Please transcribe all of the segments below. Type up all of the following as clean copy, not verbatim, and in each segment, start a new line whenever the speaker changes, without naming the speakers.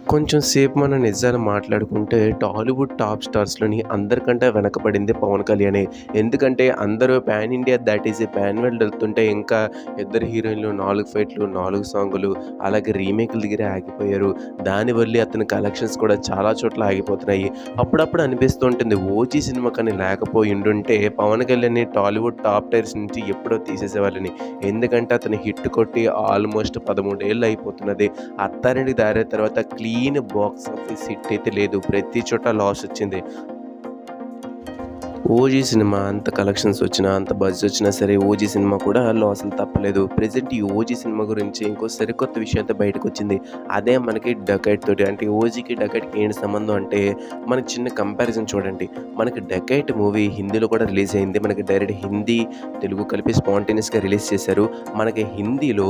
కొంచెం సేపు మనం నిజాలు మాట్లాడుకుంటే టాలీవుడ్ టాప్ స్టార్స్‌లోని అందరికంటే వెనకబడింది పవన్ కళ్యాణే. ఎందుకంటే అందరూ pan India thought is a pan world వెళ్తుంటే ఇంకా ఇద్దరు హీరోయిన్‌లు 4 ఫైట్‌లు, 4 సాంగులు అలాగే రీమేక్‌ల దగ్గరే ఆగిపోయారు. దానివల్లే అతని కలెక్షన్స్ కూడా చాలా చోట్ల ఆగిపోతున్నాయి. అప్పుడప్పుడు అనిపిస్తూ ఉంటుంది 'ఓజీ' సినిమా కానీ లేకపోయుండుంటే పవన్ కళ్యాణ్‌ని టాలీవుడ్ టాప్ టైర్స్ నుంచి ఎప్పుడో తీసేసేవాళ్ళని. ఎందుకంటే అతను హిట్ కొట్టి ఆల్మోస్ట్ 13 ఏళ్ళు అయిపోతున్నది. 'అత్తారింటికి దారేది' తర్వాత క్లీన్ బాక్స్ ఆఫీస్ హిట్ అయితే లేదు. ప్రతి చోట లాస్ వచ్చింది. 'ఓజీ' సినిమా అంత కలెక్షన్స్ వచ్చినా, అంత బజ్ వచ్చినా సరే 'ఓజీ' సినిమా కూడా లాసులు తప్పలేదు. ప్రెజెంట్ ఈ 'ఓజీ' సినిమా గురించి ఇంకో సరికొత్త విషయం అయితే బయటకొచ్చింది. అదే మనకి 'డకైట్' తోటి. అంటే 'ఓజీకి, 'డకైట్‌కి' ఏంటి సంబంధం అంటే మనకి చిన్న కంపారిజన్ చూడండి. మనకి 'డకైట్' మూవీ హిందీలో కూడా రిలీజ్ అయింది. మనకి డైరెక్ట్ హిందీ, తెలుగు కలిపి స్పాంటేనియస్‌గా రిలీజ్ చేశారు. మనకి హిందీలో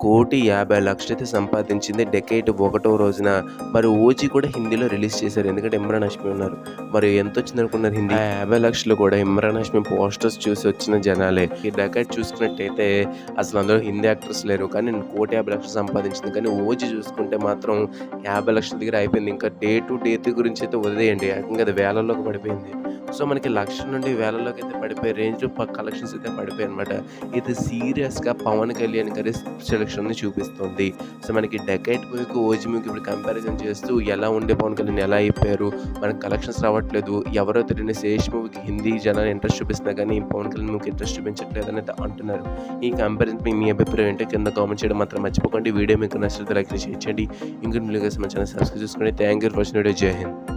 1,50,00,000 అయితే సంపాదించింది 'డకైట్' ఒకటో రోజున. మరి 'ఓజీ' కూడా హిందీలో రిలీజ్ చేశారు. ఎందుకంటే ఇమ్రాన్ హష్మి ఉన్నారు. మరి ఎంతొచ్చిందనుకున్నారు హిందీ? ఆ 50,00,000 కూడా ఇమ్రాన్ హష్మి పోస్టర్స్ చూసి వచ్చిన జనాలే. ఈ 'డకాయిట్' చూసుకున్నట్టయితే అసలు అందులో హిందీ యాక్టర్స్ లేరు. కానీ 1,50,00,000 సంపాదించింది. కానీ 'ఓజీ' చూసుకుంటే మాత్రం 50,00,000 దగ్గర అయిపోయింది. ఇంకా డే 2, డే 3 గురించి అయితే వదిలేయండి. ఏకంగా అది వేలల్లోకి పడిపోయింది. సో, మనకి 1,00,000 నుండి వేలల్లోకి అయితే పడిపోయే రేంజ్‌లో కలెక్షన్స్ అయితే పడిపోయాయన్నమాట. ఇది సీరియస్‌గా పవన్ కళ్యాణ్ గారి సెలక్షన్‌ని చూపిస్తుంది. సో, మనకి 'డకాయిట్' మూవీకి 'ఓజీ' మూవీకి ఇప్పుడు కంపారిజన్ చేస్తూ ఎలా ఉండే పవన్ కళ్యాణ్ ఎలా అయిపోయారు, మనకు కలెక్షన్స్ రావట్లేదు, ఎవరో తెలియని 'శేష్' మూవీకి హిందీ జనాలు ఇంట్రెస్ట్ చూపిస్తున్నా కానీ పవన్ కళ్యాణ్ మూవీకి ఇంట్రెస్ట్ చూపించట్లేదని అయితే అంటున్నారు. ఈ కంపారిజన్‌పై మీ అభిప్రాయం ఏంటో కింద కామెంట్ చేయడం మాత్రం మర్చిపోకండి. వీడియో మీకు నచ్చితే లైక్ చేసి షేర్ చేయండి. ఇంకొన్ని వీడియో కోసం మన ఛానల్ సబ్స్క్రైబ్ చేసుకోండి. Thank you for watching video. జై హింద్.